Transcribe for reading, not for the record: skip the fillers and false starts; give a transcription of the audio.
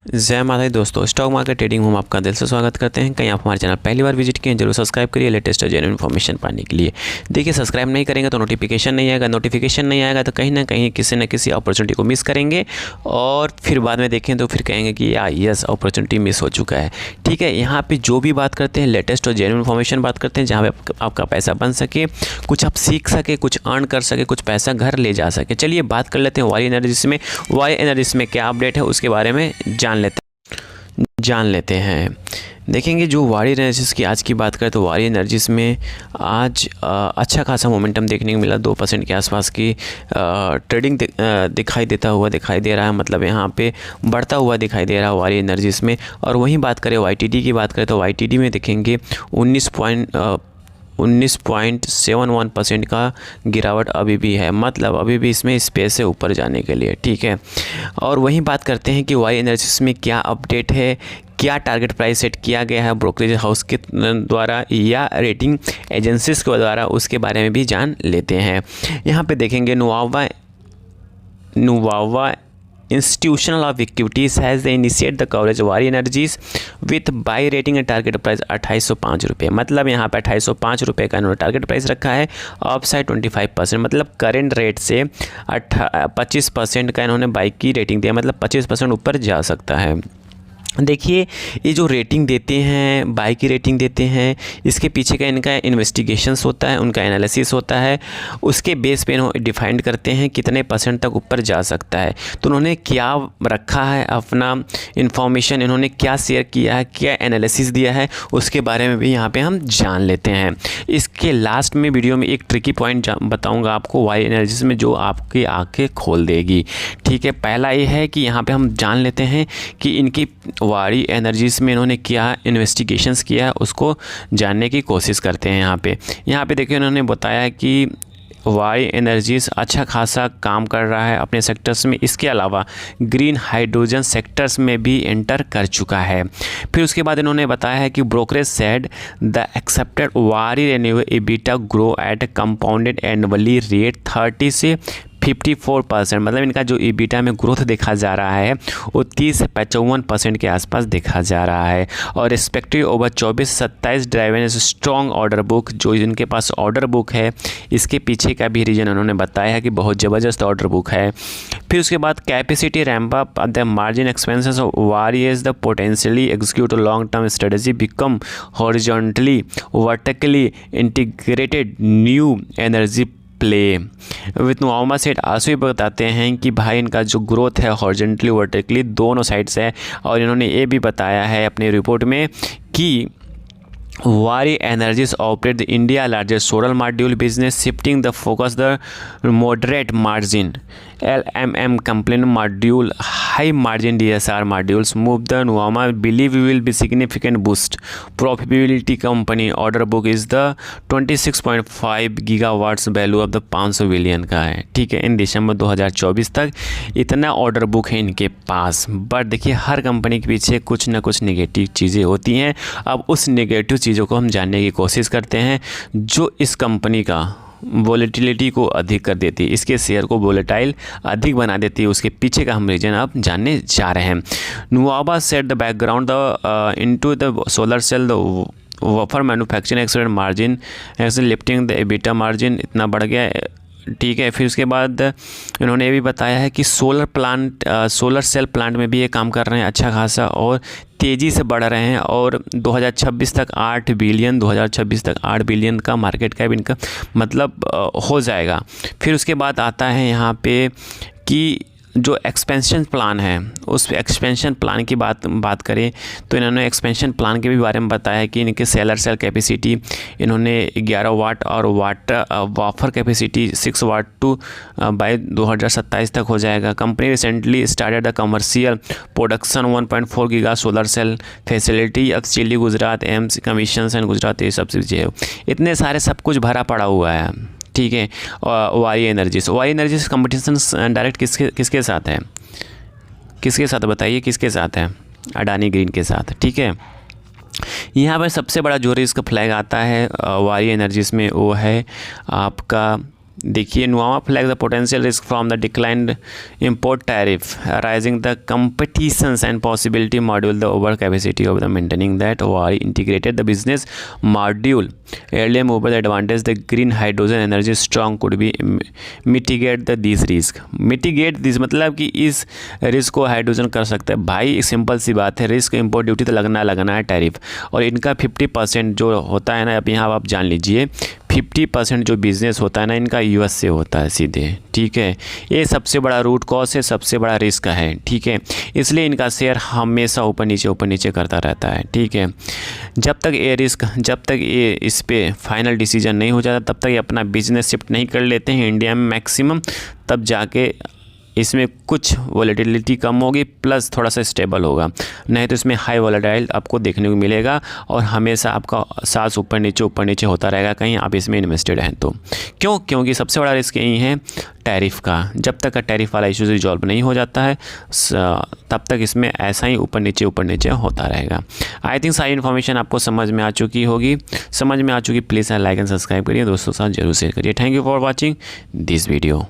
जय माता दी दोस्तों, स्टॉक मार्केट ट्रेडिंग में आपका दिल से स्वागत करते हैं। कहीं आप हमारे चैनल पहली बार विजिट किए जरूर सब्सक्राइब करिए लेटेस्ट और जेन्युइन इन्फॉर्मेशन पाने के लिए। देखिए, सब्सक्राइब नहीं करेंगे तो नोटिफिकेशन नहीं आएगा, नोटिफिकेशन नहीं आएगा तो कहीं ना कहीं किसी न किसी अपॉर्चुनिटी को मिस करेंगे और फिर बाद में देखें तो फिर कहेंगे कि यस अपॉर्चुनिटी मिस हो चुका है। ठीक है, यहाँ पर जो भी बात करते हैं लेटेस्ट और जेन्युइन इन्फॉर्मेशन बात करते हैं, जहाँ पर आपका पैसा बन सके, कुछ आप सीख सके, कुछ अर्न कर सके, कुछ पैसा घर ले जा सके। चलिए बात कर लेते हैं वाई एनर्जीज में। वाई एनर्जीज में क्या अपडेट है उसके बारे में जान लेते हैं। देखेंगे जो वारी एनर्जीज की आज की बात करें तो वारी एनर्जीज में आज अच्छा खासा मोमेंटम देखने को मिला। 2% के आसपास की ट्रेडिंग दिखाई दे रहा है, मतलब यहाँ पे बढ़ता हुआ दिखाई दे रहा है वारी एनर्जीज में। और वहीं बात करें वाईटीडी की बात करें तो वाईटीडी में देखेंगे 19.71% का गिरावट अभी भी है, मतलब अभी भी इसमें स्पेस है ऊपर जाने के लिए। ठीक है, और वहीं बात करते हैं कि वाई एनर्जीज में क्या अपडेट है, क्या टारगेट प्राइस सेट किया गया है ब्रोकरेज हाउस के द्वारा या रेटिंग एजेंसीज के द्वारा, उसके बारे में भी जान लेते हैं। यहाँ पे देखेंगे नुवावा Institutional of Equities has initiated the coverage वारी energies with by rating and target price 2805 रुपये। मतलब यहाँ पे 2805 रुपये का इन्होंने टारगेट प्राइस रखा है, अपसाइड 25%, मतलब करेंट रेट से 25% का इन्होंने बाई की रेटिंग दिया, मतलब 25% ऊपर जा सकता है। देखिए, ये जो रेटिंग देते हैं, बाई की रेटिंग देते हैं, इसके पीछे का इनका इन्वेस्टिगेशंस होता है, उनका एनालिसिस होता है, उसके बेस पे इन्होंने डिफाइंड करते हैं कितने % तक ऊपर जा सकता है। तो उन्होंने क्या रखा है अपना इन्फॉर्मेशन, इन्होंने क्या शेयर किया है, क्या एनालिसिस दिया है, उसके बारे में भी यहाँ पे हम जान लेते हैं। इसके लास्ट में वीडियो में एक ट्रिकी पॉइंट बताऊँगा आपको वाई एनर्जीज में, जो आपकी आँखें खोल देगी। ठीक है, पहला ये है कि यहाँ पर हम जान लेते हैं कि इनकी वारी एनर्जीज में इन्होंने क्या इन्वेस्टिगेशंस किया है, उसको जानने की कोशिश करते हैं। यहाँ पे देखिए, उन्होंने बताया कि वारी एनर्जीज अच्छा खासा काम कर रहा है अपने सेक्टर्स में, इसके अलावा ग्रीन हाइड्रोजन सेक्टर्स में भी एंटर कर चुका है। फिर उसके बाद इन्होंने बताया है कि ब्रोकरेज सेड द एक्सेप्टेड वारी renew EBITDA grow at compounded annually rate 30 से 54%, मतलब इनका जो ईबिटा में ग्रोथ देखा जा रहा है वो 30 से 55% के आसपास देखा जा रहा है। और respective over 24-27 driven strong order book, जो इनके पास ऑर्डर बुक है, इसके पीछे का भी रीजन उन्होंने बताया है कि बहुत ज़बरदस्त ऑर्डर बुक है। फिर उसके बाद capacity ramp up the margin expenses various the potentially execute long term strategy become horizontally vertically integrated new energy play with Nuvama set. आंसू ये बताते हैं कि भाई इनका जो ग्रोथ है हॉरिजॉन्टली वर्टिकली दोनों साइड से है। और इन्होंने ये भी बताया है अपनी रिपोर्ट में कि वारी energies operate the India largest solar module business, shifting the focus the moderate margin LMM component module, high margin DSR modules move the Nuama believe will be significant boost profitability. Company order book is the 26.5 gigawatts value of the 500 billion का है। ठीक है, इन दिसंबर 2024 तक इतना order book है इनके पास। But देखिए, हर company के पीछे कुछ ना कुछ नेगेटिव चीज़ें होती हैं। अब उस नेगेटिव चीज़ों को हम जानने की कोशिश करते हैं जो इस कंपनी का वोलेटिलिटी को अधिक कर देती है, इसके शेयर को वोलेटाइल अधिक बना देती है। उसके पीछे का हम रीजन अब जानने जा रहे हैं। Nuvama set the background the into the solar cell the wafer manufacturing excellent margin lifting the EBITDA margin इतना बढ़ गया। ठीक है, फिर उसके बाद इन्होंने ये भी बताया है कि सोलर सेल प्लांट में भी ये काम कर रहे हैं अच्छा खासा और तेज़ी से बढ़ रहे हैं। और 2026 तक 8 बिलियन का मार्केट कैप इनका मतलब हो जाएगा। फिर उसके बाद आता है यहाँ पे कि जो एक्सपेंशन प्लान है, उस एक्सपेंशन प्लान की बात करें तो इन्होंने एक्सपेंशन प्लान के भी बारे में बताया है कि इनके सेलर सेल कैपेसिटी इन्होंने 11 वाट और wafer capacity 6 watt to by 2027 तक हो जाएगा। Company recently started the commercial production 1.4 giga solar cell facility of चिली Gujarat aims commission and Gujarat, ये सब चीज़ें है। इतने सारे सब कुछ भरा पड़ा हुआ है। ठीक है, वाई एनर्जीज कंपटीशन डायरेक्ट किसके साथ है, किसके साथ बताइए, किसके साथ है? अडानी ग्रीन के साथ। ठीक है, यहाँ पर सबसे बड़ा जो रिस्क फ्लैग आता है वाई एनर्जीज में वो है आपका देखिए Nuvama flags the potential risk from the declined import tariff rising the competitions and possibility module the over capacity of the maintaining that while integrated the business module earlier over the advantage the green hydrogen energy strong could be mitigate the these risk mitigate this मतलब कि इस risk को hydrogen कर सकते हैं। भाई simple सी बात है, रिस्क इम्पोर्ट ड्यूटी तो लगना है टैरिफ, और इनका 50% जो होता है ना, अब यहाँ आप जान लीजिए 50% जो बिज़नेस होता है ना इनका यूएस से होता है सीधे, ठीक है। ये सबसे बड़ा रूट कॉज है, सबसे बड़ा रिस्क है, ठीक है। इसलिए इनका शेयर हमेशा ऊपर नीचे करता रहता है, ठीक है। जब तक ये इस पे फाइनल डिसीजन नहीं हो जाता तब तक ये अपना बिजनेस शिफ्ट नहीं कर लेते हैं इंडिया में मैक्सिमम, तब जाके इसमें कुछ वॉलेटिलिटी कम होगी प्लस थोड़ा सा स्टेबल होगा, नहीं तो इसमें हाई वॉलेटाइल आपको देखने को मिलेगा और हमेशा आपका सांस ऊपर नीचे होता रहेगा कहीं आप इसमें इन्वेस्टेड हैं तो। क्योंकि सबसे बड़ा रिस्क यही है टैरिफ का। जब तक का टैरिफ वाला इशू रिजॉल्व नहीं हो जाता है तब तक इसमें ऐसा ही ऊपर नीचे होता रहेगा। आई थिंक सारी इन्फॉर्मेशन आपको समझ में आ चुकी प्लीज़ लाइक एंड सब्सक्राइब करिए, दोस्तों के साथ जरूर शेयर करिए। Thank you for watching this video.